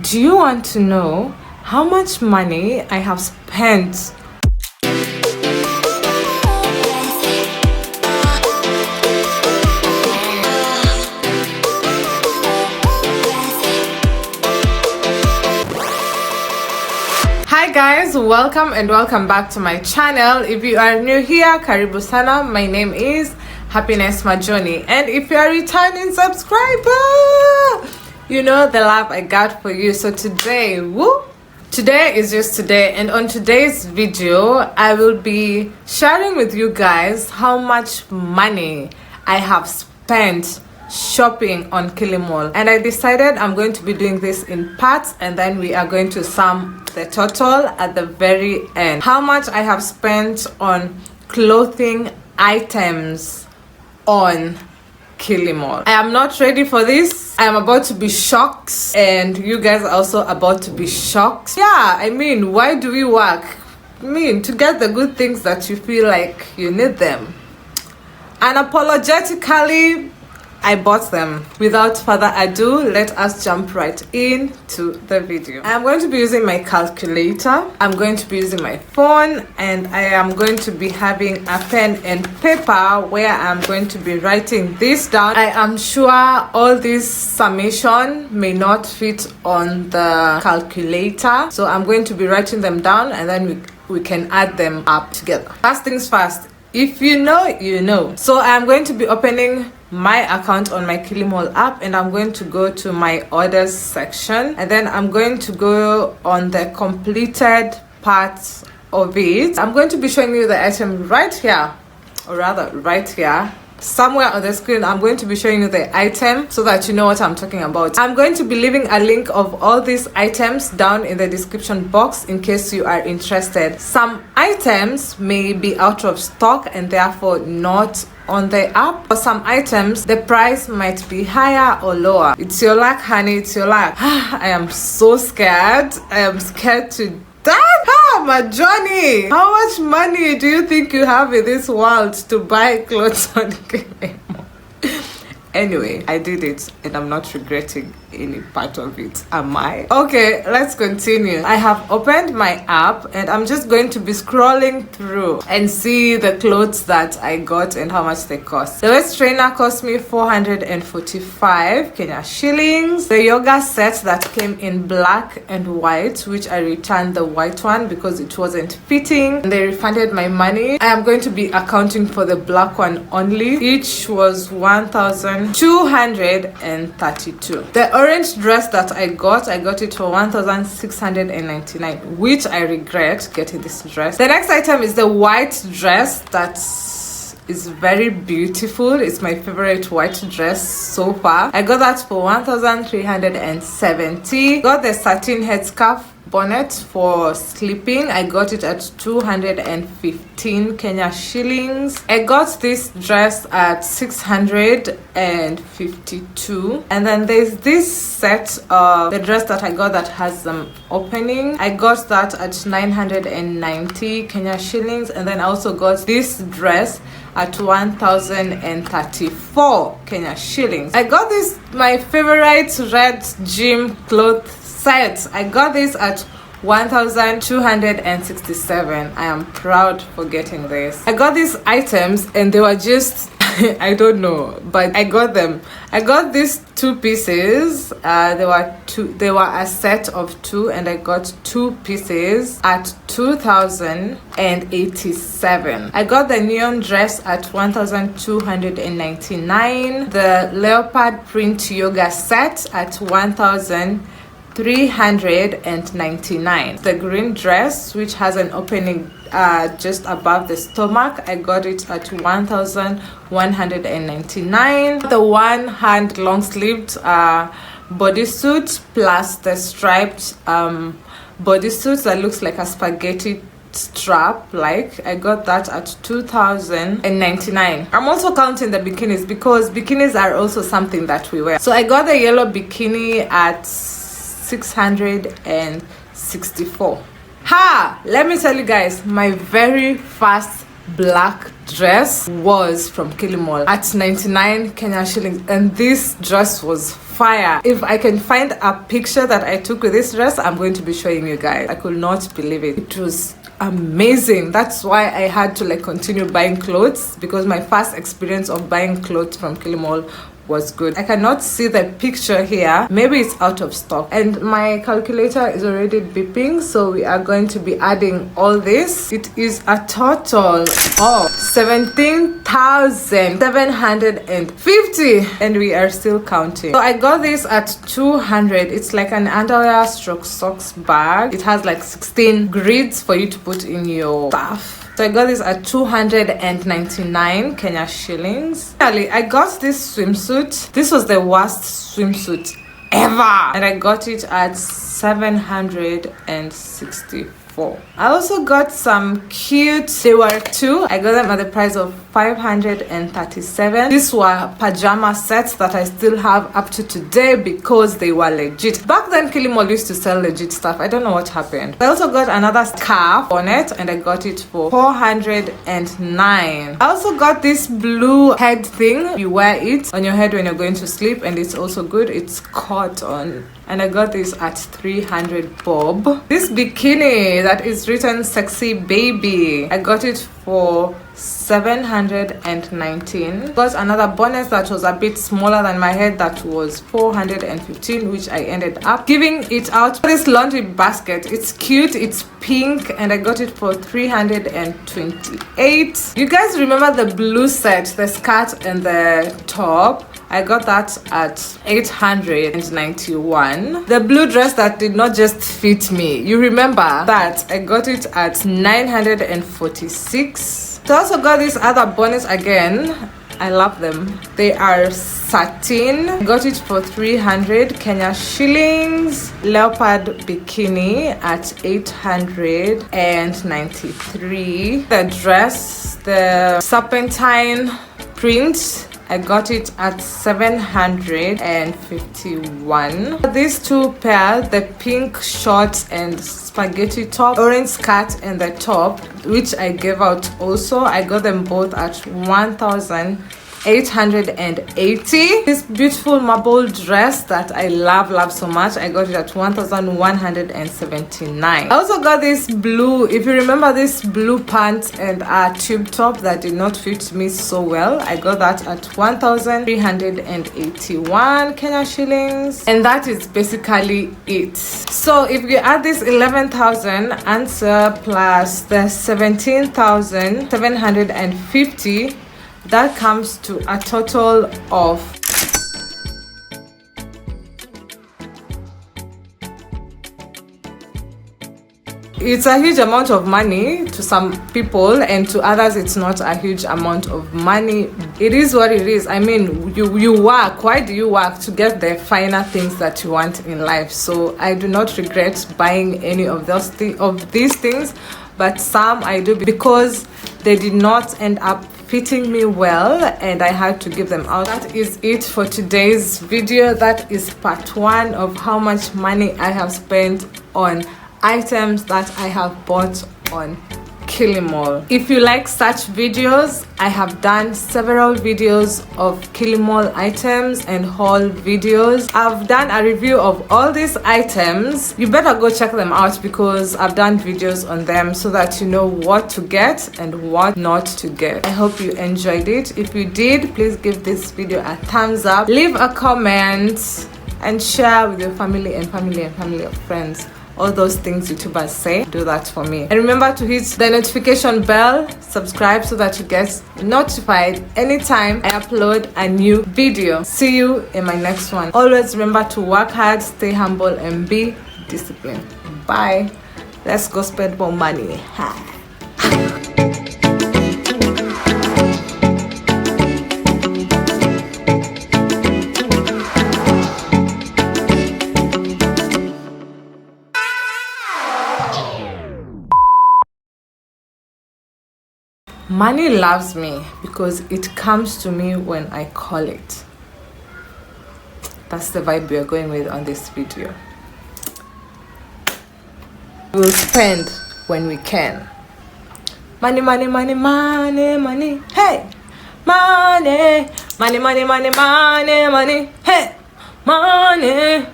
Do you want to know how much money I have spent? Hi guys, welcome back to my channel. If you are new here, karibu sana. My name is Happiness Majoni, and if you are a returning subscriber, you know the love I got for you. So today is just today, and on today's video I will be sharing with you guys how much money I have spent shopping on Kilimall, and I decided I'm going to be doing this in parts, and then we are going to sum the total at the very end. How much I have spent on clothing items on Kilimall. I am not ready for this. I am about to be shocked, and you guys are also about to be shocked. Yeah, I mean, why do we work? I mean, to get the good things that you feel like you need them. Unapologetically, I bought them. Without further ado, let us jump right into the video. I'm going to be using my calculator, I'm going to be using my phone, and I am going to be having a pen and paper where I'm going to be writing this down. I am sure all this summation may not fit on the calculator, so I'm going to be writing them down, and then we can add them up together. First things first, if you know, you know. So I'm going to be opening my account on my Kilimall app, and I'm going to go to my orders section, and then I'm going to go on the completed parts of it. I'm going to be showing you the item right here, or rather right here somewhere on the screen. I'm going to be showing you the item so that you know what I'm talking about. I'm going to be leaving a link of all these items down in the description box in case you are interested. Some items may be out of stock and therefore not on the app. For some items, the price might be higher or lower. It's your luck, honey, it's your luck. I am so scared. I am scared to death. Majoni, how much money do you think you have in this world to buy clothes on Kilimall? Anyway, I did it, and I'm not regretting any part of it, am I? Okay, let's continue. I have opened my app, and I'm just going to be scrolling through and see the clothes that I got and how much they cost. The waist trainer cost me 445 Kenya shillings. The yoga set that came in black and white, which I returned the white one because it wasn't fitting, and they refunded my money. I am going to be accounting for the black one only. Each was 1,232. The orange dress that I got it for 1,699, which I regret getting this dress. The next item is the white dress that is very beautiful. It's my favorite white dress so far. I got that for 1,370. Got the satin headscarf bonnet for sleeping. I got it at 215 Kenya shillings. I got this dress at 652, and then there's this set of the dress that I got that has some opening. I got that at 990 Kenya shillings, and then I also got this dress at 1,034 Kenya shillings. I got this, my favorite red gym cloth set. I got this at 1,267. I am proud for getting this. I got these items and they were just I don't know, but I got them. I got these two pieces. They were a set of two, and I got two pieces at 2,087. I got the neon dress at 1,299. The leopard print yoga set at 1,399. The green dress, which has an opening just above the stomach, I got it at 1,199. The one hand long sleeved bodysuit plus the striped bodysuit that looks like a spaghetti strap, like I got that at 2,099. I'm also counting the bikinis because bikinis are also something that we wear. So I got the yellow bikini at 664. Let me tell you guys, my very first black dress was from Kilimall at 99 Kenya shillings, and this dress was fire. If I can find a picture that I took with this dress, I'm going to be showing you guys. I could not believe it. It was amazing. That's why I had to like continue buying clothes, because my first experience of buying clothes from Kilimall was good. I cannot see the picture here, maybe it's out of stock, and my calculator is already beeping, so we are going to be adding all this. It is a total of 17,750, and we are still counting. So I got this at 200. It's like an underwear stroke socks bag. It has like 16 grids for you to put in your stuff. So I got this at 299 Kenya shillings. Finally, I got this swimsuit. This was the worst swimsuit ever, and I got it at 764. I also got some cute, they were two. I got them at the price of 537. These were pajama sets that I still have up to today because they were legit. Back then Kilimall used to sell legit stuff. I don't know what happened. I also got another scarf on it, and I got it for 409. I also got this blue head thing. You wear it on your head when you're going to sleep, and it's also good. It's cotton, and I got this at 300 bob. This bikini that is written sexy baby, I got it for 719. Got another bonus that was a bit smaller than my head, that was 415, which I ended up giving it out. This laundry basket, it's cute, it's pink, and I got it for 328. You guys remember the blue set, the skirt and the top? I got that at 891. The blue dress that did not just fit me, you remember that? I got it at 946. So I also got this other bonus again. I love them. They are satin. I got it for 300 Kenya shillings. Leopard bikini at 893. The dress, the serpentine print, I got it at 751. These two pairs, the pink shorts and spaghetti top, orange skirt and the top, which I gave out also, I got them both at 1,880. This beautiful marble dress that I love so much, I got it at 1,179. I also got this blue, if you remember, this blue pants and a tube top that did not fit me so well. I got that at 1,381 Kenya shillings, and that is basically it. So if you add this 11,000 answer plus the 17,750, that comes to a total of it's a huge amount of money to some people, and to others it's not a huge amount of money. It is what it is. I mean, you work. Why do you work? To get the finer things that you want in life. So I do not regret buying any of these things, but some I do, because they did not end up fitting me well, and I had to give them out. That is it for today's video. That is part 1 of how much money I have spent on items that I have bought on Kilimall. If you like such videos, I have done several videos of Kilimall items and haul videos. I've done a review of all these items. You better go check them out, because I've done videos on them so that you know what to get and what not to get. I hope you enjoyed it. If you did, please give this video a thumbs up, leave a comment, and share with your family and family of friends. All those things YouTubers say, do that for me. And remember to hit the notification bell, subscribe, so that you get notified anytime I upload a new video. See you in my next one. Always remember to work hard, stay humble, and be disciplined. Bye. Let's go spend more money. Hi. Money loves me because it comes to me when I call it. That's the vibe we are going with on this video. We'll spend when we can. Money, money, money, money, money. Hey, money, money, money, money, money, money. Hey, money.